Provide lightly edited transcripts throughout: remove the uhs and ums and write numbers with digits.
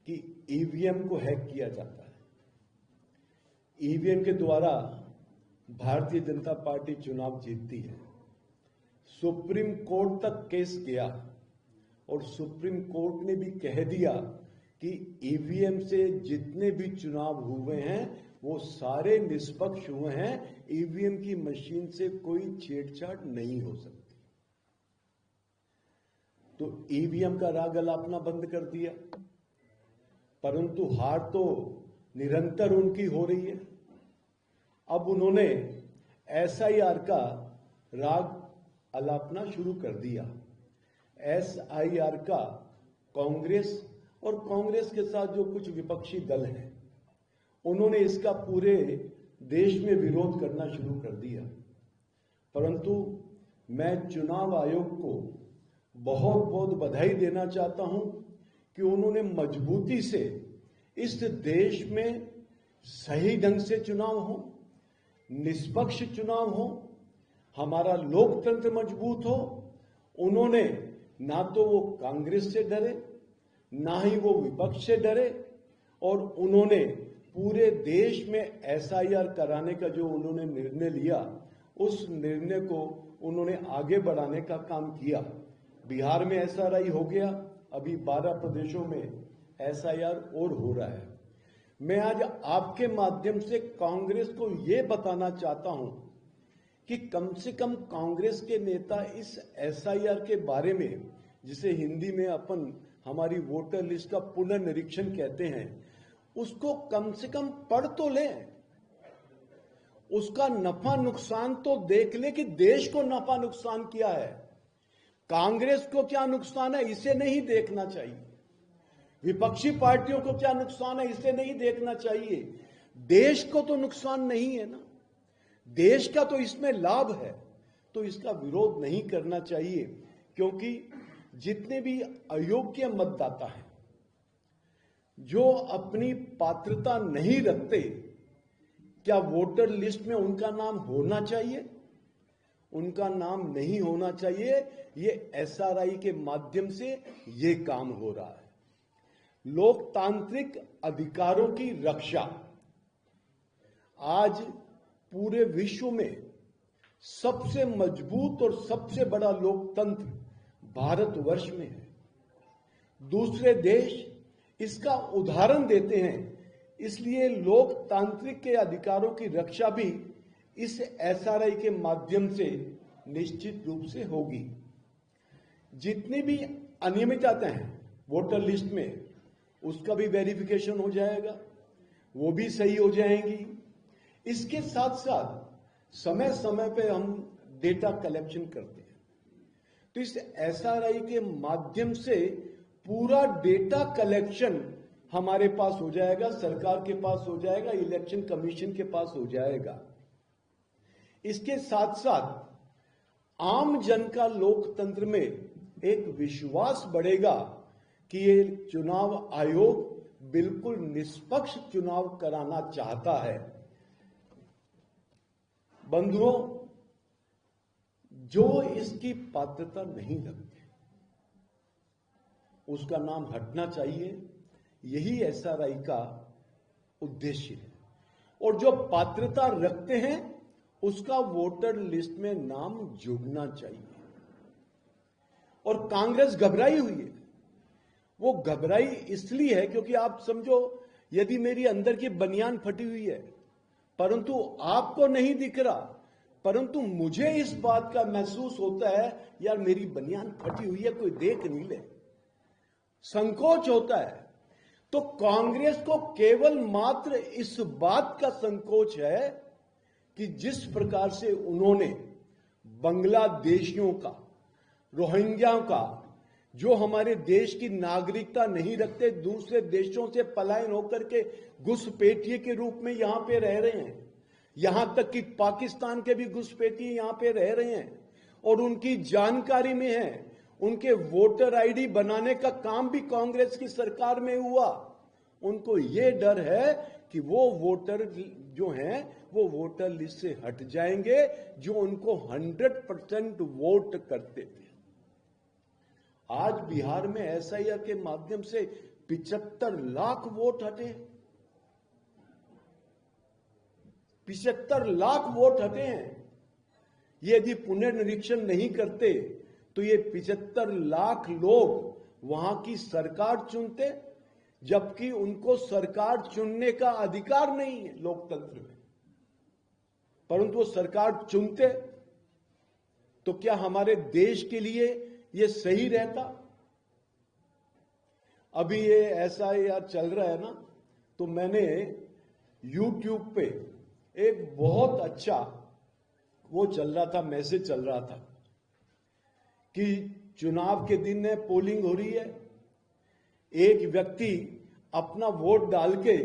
कि ईवीएम को हैक किया जाता है। ईवीएम के द्वारा भारतीय जनता पार्टी चुनाव जीतती है। सुप्रीम कोर्ट तक केस गया और सुप्रीम कोर्ट ने भी कह दिया कि ईवीएम से जितने भी चुनाव हुए हैं वो सारे निष्पक्ष हुए हैं, ईवीएम की मशीन से कोई छेड़छाड़ नहीं हो सकती। तो ईवीएम का राग अलापना बंद कर दिया, परंतु हार तो निरंतर उनकी हो रही है। अब उन्होंने एसआईआर का राग अलापना शुरू कर दिया। एसआईआर का कांग्रेस और कांग्रेस के साथ जो कुछ विपक्षी दल हैं उन्होंने इसका पूरे देश में विरोध करना शुरू कर दिया। परंतु मैं चुनाव आयोग को बहुत बहुत बधाई देना चाहता हूं कि उन्होंने मजबूती से इस देश में सही ढंग से चुनाव हो, निष्पक्ष चुनाव हो, हमारा लोकतंत्र मजबूत हो। उन्होंने ना तो वो कांग्रेस से डरे, ना ही वो विपक्ष से डरे, और उन्होंने पूरे देश में एसआईआर कराने का जो उन्होंने निर्णय लिया उस निर्णय को उन्होंने आगे बढ़ाने का काम किया। बिहार में एसआरआई हो गया, अभी 12 प्रदेशों में एसआईआर और हो रहा है। मैं आज आपके माध्यम से कांग्रेस को यह बताना चाहता हूं कि कम से कम कांग्रेस के नेता इस एसआईआर के बारे में, जिसे हिंदी में अपन हमारी वोटर लिस्ट का पुनर्निरीक्षण कहते हैं, उसको कम से कम पढ़ तो लें, उसका नफा नुकसान तो देख ले कि देश को नफा नुकसान क्या है, कांग्रेस को क्या नुकसान है इसे नहीं देखना चाहिए, विपक्षी पार्टियों को क्या नुकसान है इसे नहीं देखना चाहिए। देश को तो नुकसान नहीं है ना, देश का तो इसमें लाभ है, तो इसका विरोध नहीं करना चाहिए। क्योंकि जितने भी अयोग्य मतदाता हैं जो अपनी पात्रता नहीं रखते, क्या वोटर लिस्ट में उनका नाम होना चाहिए? उनका नाम नहीं होना चाहिए। ये एसआरआई के माध्यम से ये काम हो रहा है। लोकतांत्रिक अधिकारों की रक्षा आज पूरे विश्व में सबसे मजबूत और सबसे बड़ा लोकतंत्र भारतवर्ष में है। दूसरे देश इसका उदाहरण देते हैं, इसलिए लोकतांत्रिक के अधिकारों की रक्षा भी इस एसआरआई के माध्यम से निश्चित रूप से होगी। जितनी भी अनियमितताएं हैं वोटर लिस्ट में, उसका भी वेरिफिकेशन हो जाएगा, वो भी सही हो जाएंगी। इसके साथ साथ समय समय पे हम डेटा कलेक्शन करते हैं, तो इस एसआरआई के माध्यम से पूरा डेटा कलेक्शन हमारे पास हो जाएगा, सरकार के पास हो जाएगा, इलेक्शन कमीशन के पास हो जाएगा। इसके साथ साथ आम जन का लोकतंत्र में एक विश्वास बढ़ेगा कि ये चुनाव आयोग बिल्कुल निष्पक्ष चुनाव कराना चाहता है। बंधुओं, जो इसकी पात्रता नहीं रखते उसका नाम हटना चाहिए, यही एसआरआई का उद्देश्य है। और जो पात्रता रखते हैं उसका वोटर लिस्ट में नाम जुड़ना चाहिए। और कांग्रेस घबराई हुई है। वो घबराई इसलिए है क्योंकि आप समझो, यदि मेरी अंदर की बनियान फटी हुई है परंतु आपको नहीं दिख रहा, परंतु मुझे इस बात का महसूस होता है यार मेरी बनियान फटी हुई है, कोई देख नहीं ले, संकोच होता है। तो कांग्रेस को केवल मात्र इस बात का संकोच है कि जिस प्रकार से उन्होंने बांग्लादेशियों का, रोहिंग्या का, जो हमारे देश की नागरिकता नहीं रखते, दूसरे देशों से पलायन होकर के घुसपैठिए के रूप में यहां पे रह रहे हैं, यहां तक कि पाकिस्तान के भी घुसपैठिए यहां पे रह रहे हैं और उनकी जानकारी में है। उनके वोटर आईडी बनाने का काम भी कांग्रेस की सरकार में हुआ। उनको ये डर है कि वो वोटर जो हैं वो वोटर लिस्ट से हट जाएंगे जो उनको 100% वोट करते थे। आज बिहार में एसआईआर के माध्यम से 75 लाख वोट हटे, 75 लाख वोट हटे हैं। ये यदि पुनर्निरीक्षण नहीं करते तो ये 75 लाख लोग वहां की सरकार चुनते, जबकि उनको सरकार चुनने का अधिकार नहीं है लोकतंत्र में, परंतु वो सरकार चुनते। तो क्या हमारे देश के लिए ये सही रहता? अभी ये SIR चल रहा है ना, तो मैंने YouTube पे एक बहुत अच्छा वो चल रहा था, मैसेज चल रहा था कि चुनाव के दिन है, पोलिंग हो रही है, एक व्यक्ति अपना वोट डाल के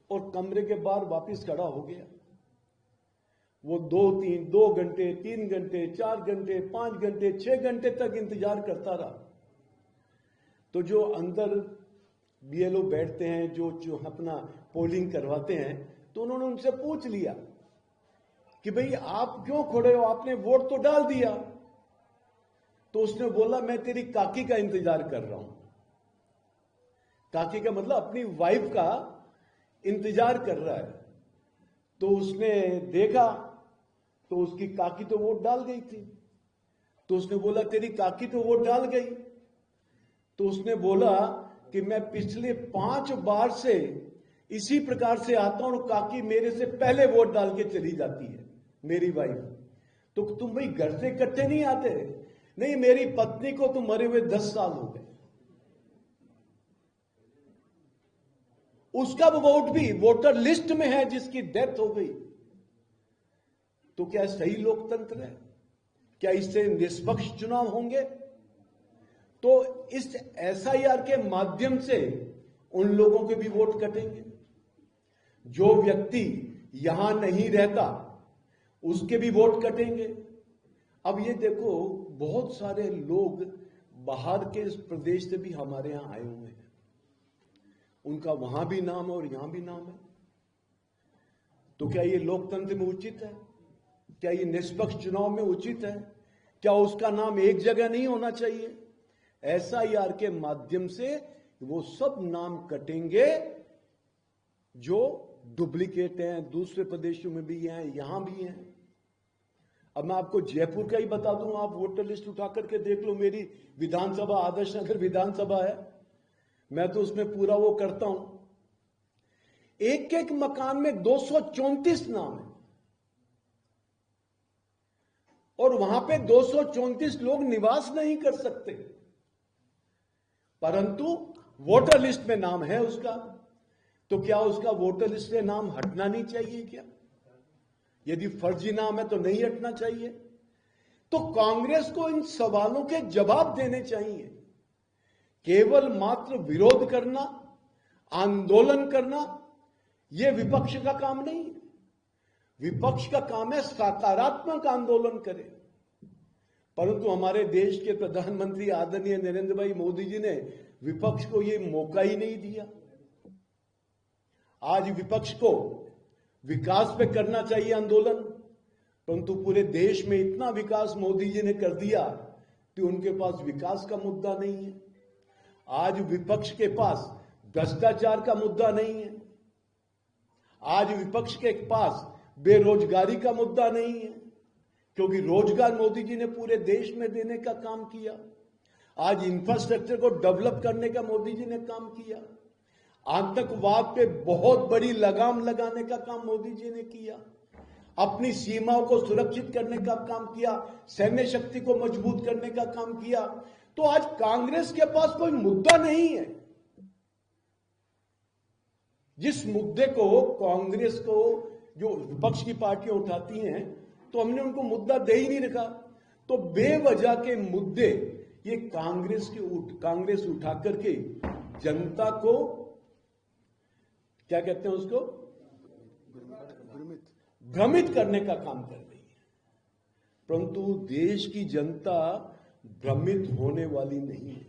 और कमरे के बाहर वापस खड़ा हो गया। वो 2 घंटे, 3 घंटे, 4 घंटे, 5 घंटे, 6 घंटे तक इंतजार करता रहा। तो जो अंदर BLO बैठते हैं, जो अपना पोलिंग करवाते हैं, तो उन्होंने उनसे पूछ लिया कि भाई आप क्यों खड़े हो, आपने वोट तो डाल दिया। तो उसने बोला मैं तेरी काकी का इंतजार कर रहा हूं। काकी का मतलब अपनी वाइफ का इंतजार कर रहा है। तो उसने देखा तो उसकी काकी तो वोट डाल गई थी। तो उसने बोला तेरी काकी तो वोट डाल गई। तो उसने बोला कि मैं पिछले 5 बार से इसी प्रकार से आता हूं और काकी मेरे से पहले वोट डाल के चली जाती है, मेरी वाइफ। तो तुम भाई घर से इकट्ठे नहीं आते? नहीं, मेरी पत्नी को तो मरे हुए 10 साल हो गए। उसका वोट भी वोटर लिस्ट में है जिसकी डेथ हो गई। तो क्या सही लोकतंत्र है? क्या इससे निष्पक्ष चुनाव होंगे? तो इस SIR के माध्यम से उन लोगों के भी वोट कटेंगे। जो व्यक्ति यहां नहीं रहता उसके भी वोट कटेंगे। अब ये देखो, बहुत सारे लोग बाहर के इस प्रदेश से भी हमारे यहां आए हुए हैं, उनका वहां भी नाम है और यहां भी नाम है। तो क्या ये लोकतंत्र में उचित है? क्या ये निष्पक्ष चुनाव में उचित है? क्या उसका नाम एक जगह नहीं होना चाहिए? SIR के माध्यम से वो सब नाम कटेंगे जो डुप्लीकेट हैं, दूसरे प्रदेशों में भी हैं, यहां भी हैं। अब मैं आपको जयपुर का ही बता दूं, आप वोटर लिस्ट उठा करके देख लो। मेरी विधानसभा आदर्श नगर विधानसभा है, मैं तो उसमें पूरा वो करता हूं। एक एक मकान में 234 नाम है और वहां पे 234 लोग निवास नहीं कर सकते, परंतु वोटर लिस्ट में नाम है उसका। तो क्या उसका वोटर लिस्ट से नाम हटना नहीं चाहिए क्या? यदि फर्जी नाम है तो नहीं हटना चाहिए। तो कांग्रेस को इन सवालों के जवाब देने चाहिए। केवल मात्र विरोध करना, आंदोलन करना, यह विपक्ष का काम नहीं है। विपक्ष का काम है सकारात्मक आंदोलन करे। परंतु हमारे देश के प्रधानमंत्री आदरणीय नरेंद्र भाई मोदी जी ने विपक्ष को यह मौका ही नहीं दिया। आज विपक्ष को विकास पे करना चाहिए आंदोलन, परंतु पूरे देश में इतना विकास मोदी जी ने कर दिया कि उनके पास विकास का मुद्दा नहीं है। आज विपक्ष के पास भ्रष्टाचार का मुद्दा नहीं है। आज विपक्ष के पास बेरोजगारी का मुद्दा नहीं है, क्योंकि रोजगार मोदी जी ने पूरे देश में देने का काम किया। आज इंफ्रास्ट्रक्चर को डेवलप करने का मोदी जी ने काम किया। आतंकवाद पे बहुत बड़ी लगाम लगाने का काम मोदी जी ने किया। अपनी सीमाओं को सुरक्षित करने का काम किया, सैन्य शक्ति को मजबूत करने का काम किया। तो आज कांग्रेस के पास कोई मुद्दा नहीं है। जिस मुद्दे को कांग्रेस को जो विपक्ष की पार्टियां उठाती हैं, तो हमने उनको मुद्दा दे ही नहीं रखा। तो बेवजह के मुद्दे ये कांग्रेस उठा करके जनता को क्या कहते हैं, उसको भ्रमित करने का काम कर रही है। परंतु देश की जनता भ्रमित होने वाली नहीं है।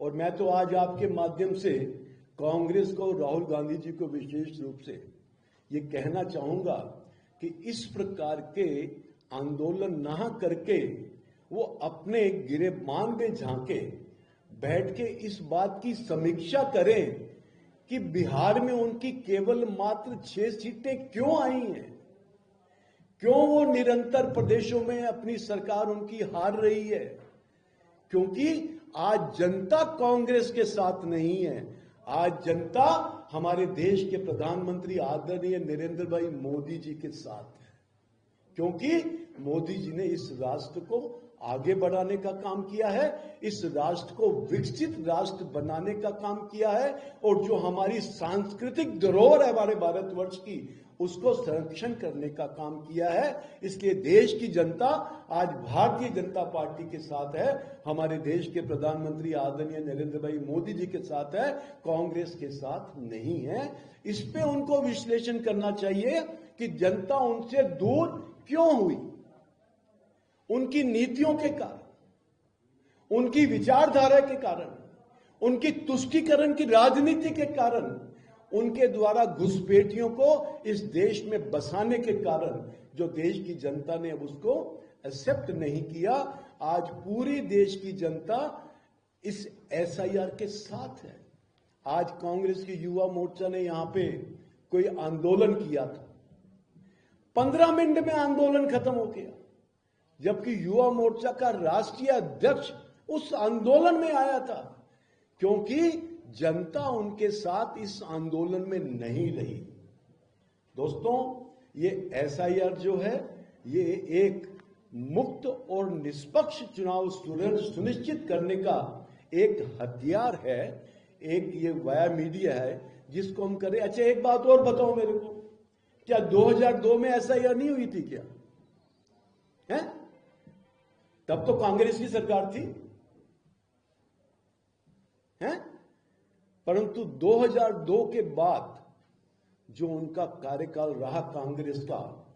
और मैं तो आज आपके माध्यम से कांग्रेस को, राहुल गांधी जी को विशेष रूप से ये कहना चाहूंगा कि इस प्रकार के आंदोलन ना करके वो अपने गिरेबान में झांके, बैठ के इस बात की समीक्षा करें कि बिहार में उनकी केवल मात्र 6 सीटें क्यों आई हैं, क्यों वो निरंतर प्रदेशों में अपनी सरकार उनकी हार रही है। क्योंकि आज जनता कांग्रेस के साथ नहीं है, आज जनता हमारे देश के प्रधानमंत्री आदरणीय नरेंद्र भाई मोदी जी के साथ है। क्योंकि मोदी जी ने इस राष्ट्र को आगे बढ़ाने का काम किया है, इस राष्ट्र को विकसित राष्ट्र बनाने का काम किया है, और जो हमारी सांस्कृतिक धरोहर है हमारे भारतवर्ष की, उसको संरक्षण करने का काम किया है। इसलिए देश की जनता आज भारतीय जनता पार्टी के साथ है, हमारे देश के प्रधानमंत्री आदरणीय नरेंद्र भाई मोदी जी के साथ है, कांग्रेस के साथ नहीं है। इस पे उनको विश्लेषण करना चाहिए कि जनता उनसे दूर क्यों हुई। उनकी नीतियों के कारण, उनकी विचारधारा के कारण, उनकी तुष्टीकरण की राजनीति के कारण, उनके द्वारा घुसपैठियों को इस देश में बसाने के कारण जो देश की जनता ने अब उसको एक्सेप्ट नहीं किया, आज पूरी देश की जनता इस एसआईआर के साथ है। आज कांग्रेस की युवा मोर्चा ने यहां पे कोई आंदोलन किया था, 15 मिनट में आंदोलन खत्म हो गया, जबकि युवा मोर्चा का राष्ट्रीय अध्यक्ष उस आंदोलन में आया था, क्योंकि जनता उनके साथ इस आंदोलन में नहीं रही। दोस्तों, ये एसआईआर जो है, ये एक मुक्त और निष्पक्ष चुनाव सुनिश्चित करने का एक हथियार है, एक ये वाया मीडिया है जिसको हम करें। अच्छा, एक बात और बताओ मेरे को, क्या 2002 में एसआईआर नहीं हुई थी क्या? है? तब तो कांग्रेस की सरकार थी, है? परंतु 2002 के बाद जो उनका कार्यकाल रहा कांग्रेस का,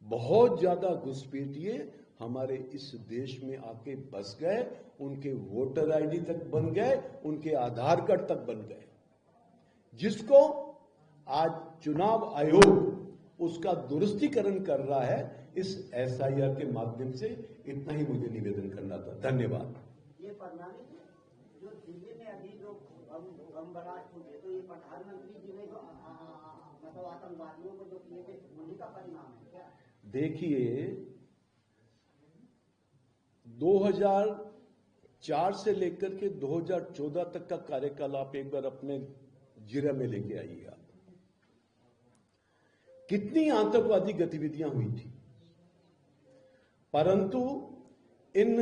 बहुत ज्यादा घुसपैठिए हमारे इस देश में आके बस गए, उनके वोटर आईडी तक बन गए, उनके आधार कार्ड तक बन गए, जिसको आज चुनाव आयोग उसका दुरुस्तीकरण कर रहा है इस एसआईआर के माध्यम से। इतना ही मुझे निवेदन करना था। धन्यवाद। ये प्रणाली जो दिल्ली में अभी जो बम ब्लास्ट हुए, तो ये प्रधानमंत्री जी ने जो मतलब आतंकवादियों को जो किए थे, उन्हीं का परिणाम है क्या? देखिए, 2004 से लेकर के 2014 तक का कार्यकाल आप एक बार अपने जिरा में लेके आइए। आप कितनी आतंकवादी गतिविधियां हुई थी, परंतु इन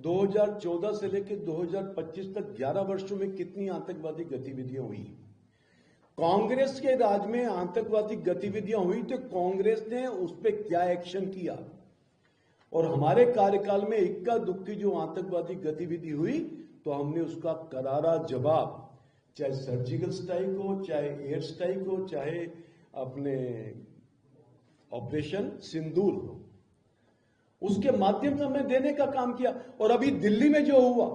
2014 से लेकर 2025 तक 11 वर्षों में कितनी आतंकवादी गतिविधियां हुई। कांग्रेस के राज में आतंकवादी गतिविधियां हुई तो कांग्रेस ने उस पर क्या एक्शन किया, और हमारे कार्यकाल में इक्का दुक्की जो आतंकवादी गतिविधि हुई तो हमने उसका करारा जवाब, चाहे सर्जिकल स्ट्राइक हो, चाहे एयर स्ट्राइक हो, चाहे अपने ऑपरेशन सिंदूर हो, उसके माध्यम से हमने देने का काम किया। और अभी दिल्ली में जो हुआ,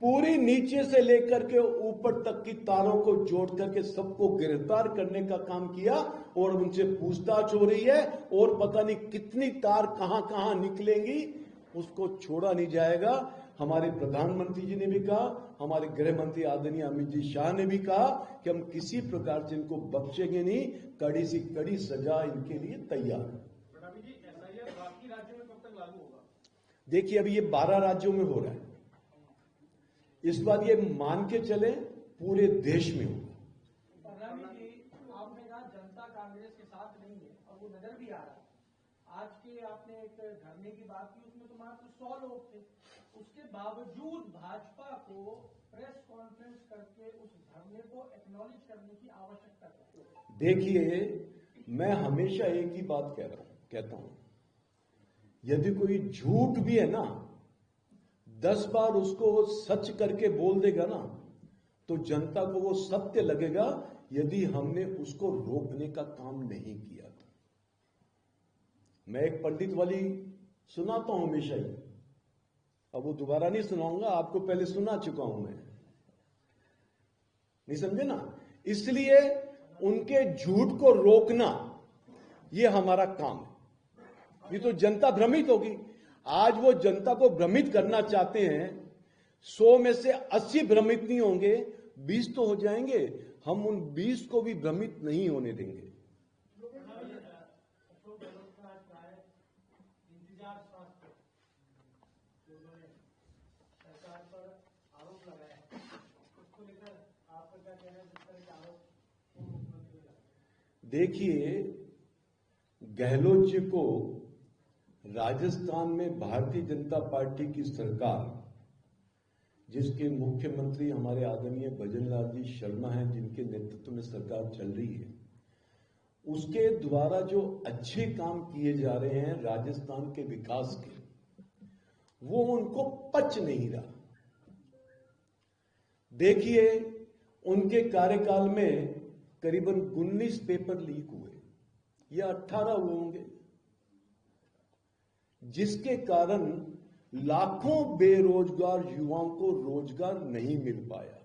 पूरी नीचे से लेकर के ऊपर तक की तारों को जोड़ करके सबको गिरफ्तार करने का काम किया, और उनसे पूछताछ हो रही है, और पता नहीं कितनी तार कहां कहां निकलेंगी, उसको छोड़ा नहीं जाएगा। हमारे प्रधानमंत्री जी ने भी कहा, हमारे गृह मंत्री आदरणीय अमित जी शाह ने भी कहा कि हम किसी प्रकार से इनको बख्शेंगे नहीं, कड़ी से कड़ी सजा इनके लिए तैयार है। बाकी राज्यों में कब तक लागू होगा? देखिए, अभी ये 12 राज्यों में हो रहा है, इस बार ये मान के चले पूरे देश में होगा। आपने कहा जनता कांग्रेस के साथ नहीं है, और वो नजर भी आ रहा है। आज के आपने एक धरने की बात की, उसमें तो मात्र 100 लोग थे, उसके बावजूद भाजपा को प्रेस कॉन्फ्रेंस करके उस धरने को एक्नॉलेज करने की आवश्यकता है। देखिए, मैं हमेशा एक ही बात कहता हूं, यदि कोई झूठ भी है ना, 10 बार उसको सच करके बोल देगा ना, तो जनता को वो सत्य लगेगा, यदि हमने उसको रोकने का काम नहीं किया था। मैं एक पंडित वाली सुनाता हूं हमेशा ही, अब वो दोबारा नहीं सुनाऊंगा, आपको पहले सुना चुका हूं मैं, नहीं समझे ना। इसलिए उनके झूठ को रोकना ये हमारा काम है, नहीं तो जनता भ्रमित होगी। आज वो जनता को भ्रमित करना चाहते हैं, 100 में से 80 भ्रमित नहीं होंगे, 20 तो हो जाएंगे। हम उन 20 को भी भ्रमित नहीं होने देंगे। अशोक गहलोत का आज कहा है इंतजार स्वास्थ्य जो उन्होंने सरकार पर आरोप लगाया है, उसको लेकर आपका क्या कहना है? जिस तरह के आरोप मुख्यमंत्री लगाए। देखिए, गहलोत जी को राजस्थान में भारतीय जनता पार्टी की सरकार, जिसके मुख्यमंत्री हमारे आदरणीय भजनलाल जी शर्मा हैं, जिनके नेतृत्व में सरकार चल रही है, उसके द्वारा जो अच्छे काम किए जा रहे हैं राजस्थान के विकास के, वो उनको पच नहीं रहा। देखिए, उनके कार्यकाल में करीबन 19 पेपर लीक हुए या 18 हुए होंगे, जिसके कारण लाखों बेरोजगार युवाओं को रोजगार नहीं मिल पाया,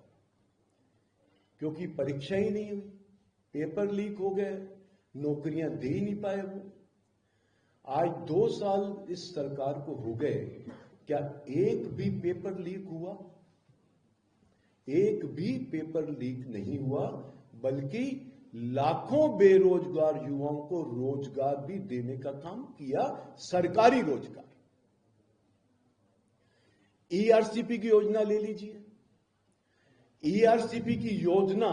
क्योंकि परीक्षा ही नहीं हुई, पेपर लीक हो गए, नौकरियां दे ही नहीं पाए वो। आज 2 साल इस सरकार को हो गए, क्या एक भी पेपर लीक हुआ? एक भी पेपर लीक नहीं हुआ, बल्कि लाखों बेरोजगार युवाओं को रोजगार भी देने का काम किया, सरकारी रोजगार। ईआरसीपी की योजना ले लीजिए। ईआरसीपी की योजना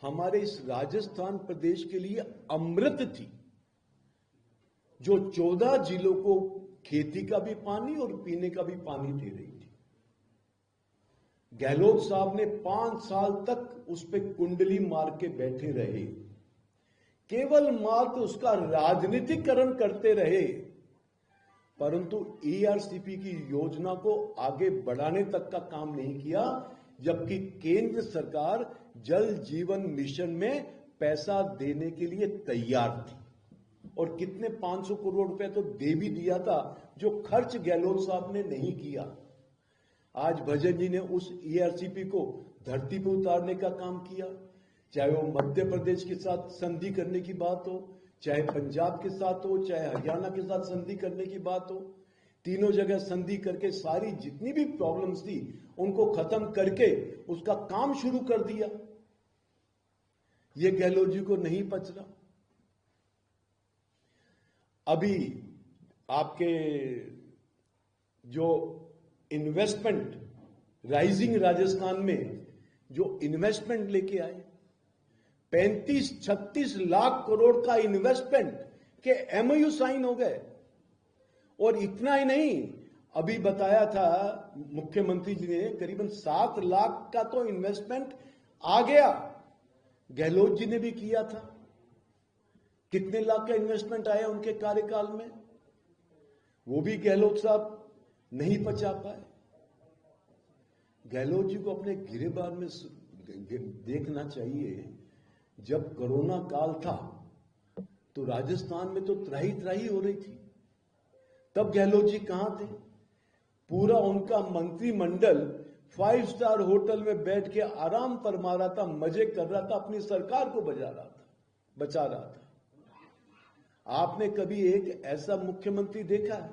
हमारे इस राजस्थान प्रदेश के लिए अमृत थी, जो 14 जिलों को खेती का भी पानी और पीने का भी पानी दे रही थी। गहलोत साहब ने 5 साल तक उस पर कुंडली मार के बैठे रहे, केवल मात्र उसका राजनीतिकरण करते रहे, परंतु ईआरसीपी की योजना को आगे बढ़ाने तक का काम नहीं किया, जबकि केंद्र सरकार जल जीवन मिशन में पैसा देने के लिए तैयार थी, और कितने 500 करोड़ रुपए तो दे भी दिया था, जो खर्च गहलोत साहब ने नहीं किया। आज भजन जी ने उस ईआरसीपी को धरती पर उतारने का काम किया, चाहे वो मध्य प्रदेश के साथ संधि करने की बात हो, चाहे पंजाब के साथ हो, चाहे हरियाणा के साथ संधि करने की बात हो। तीनों जगह संधि करके सारी जितनी भी प्रॉब्लम्स थी उनको खत्म करके उसका काम शुरू कर दिया। ये गहलोत जी को नहीं पच रहा। अभी आपके जो इन्वेस्टमेंट राइजिंग राजस्थान में जो इन्वेस्टमेंट लेके आए, 35-36 लाख करोड़ का इन्वेस्टमेंट के एमओयू साइन हो गए। और इतना ही नहीं, अभी बताया था मुख्यमंत्री जी ने, करीबन 7 लाख का तो इन्वेस्टमेंट आ गया, गहलोत जी ने भी किया था। कितने लाख का इन्वेस्टमेंट आया उनके कार्यकाल में, वो भी गहलोत साहब नहीं पचा पाए। गहलोत जी को अपने गिरेबान में देखना चाहिए। जब कोरोना काल था तो राजस्थान में तो त्राही त्राही हो रही थी, तब गहलोत जी कहां थे? पूरा उनका मंत्रिमंडल 5 स्टार होटल में बैठ के आराम फरमा रहा था, मजे कर रहा था, अपनी सरकार को बचा रहा था। आपने कभी एक ऐसा मुख्यमंत्री देखा है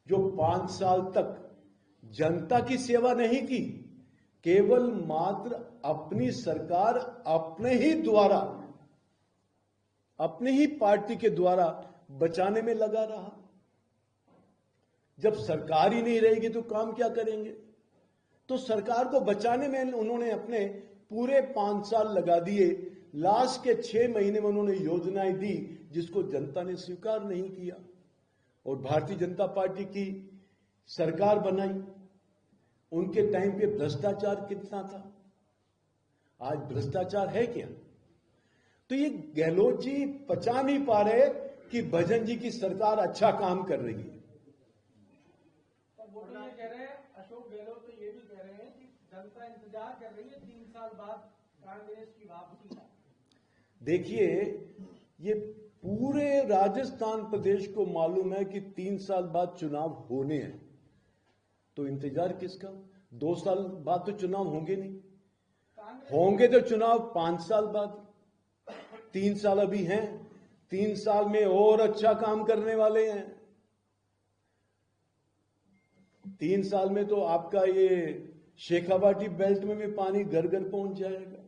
जो 5 साल तक जनता की सेवा नहीं की, केवल मात्र अपनी सरकार अपने ही पार्टी के द्वारा बचाने में लगा रहा? जब सरकार ही नहीं रहेगी तो काम क्या करेंगे? तो सरकार को बचाने में उन्होंने अपने पूरे 5 साल लगा दिए। लास्ट के 6 महीने में उन्होंने योजनाएं दी जिसको जनता ने स्वीकार नहीं किया, और भारतीय जनता पार्टी की सरकार बनाई। उनके टाइम पे भ्रष्टाचार कितना था, आज भ्रष्टाचार है क्या? तो ये गहलोत जी पचा नहीं पा रहे कि भजन जी की सरकार अच्छा काम कर रही है। वो तो ये कह रहे हैं, अशोक गहलोत तो ये भी कह रहे हैं कि जनता इंतजार कर रही है 3 साल बाद कांग्रेस की वापसी का। देखिए, ये पूरे राजस्थान प्रदेश को मालूम है कि 3 साल बाद चुनाव होने हैं, तो इंतजार किसका? 2 साल बाद तो चुनाव होंगे नहीं, होंगे तो चुनाव 5 साल बाद। 3 साल अभी हैं, 3 साल में और अच्छा काम करने वाले हैं। 3 साल में तो आपका ये शेखावाटी बेल्ट में भी पानी घर घर पहुंच जाएगा।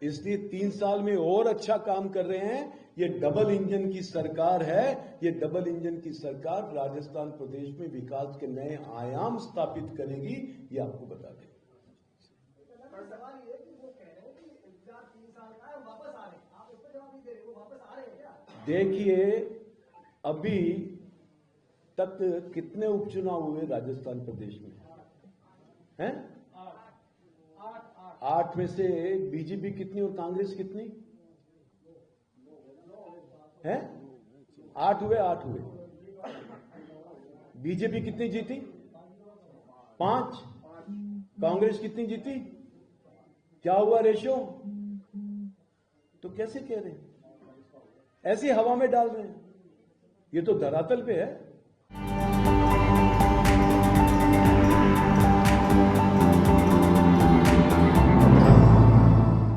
इसलिए 3 साल में और अच्छा काम कर रहे हैं। ये डबल इंजन की सरकार है। ये डबल इंजन की सरकार राजस्थान प्रदेश में विकास के नए आयाम स्थापित करेगी, ये आपको बता दें। सवाल ये कि वो कह रहे हैं कि इंतजार 3 साल का है, वापस आ रहे हैं, आप उसको जवाब नहीं दे रहे, वो वापस आ रहे हैं क्या? देखिए, अभी तक कितने उपचुनाव हुए राजस्थान प्रदेश में हैं? 8 में से बीजेपी कितनी और कांग्रेस कितनी है? 8 हुए। बीजेपी कितनी जीती? 5। कांग्रेस कितनी जीती? क्या हुआ रेशो? तो कैसे कह रहे हैं? ऐसी हवा में डाल रहे हैं। ये तो धरातल पे है।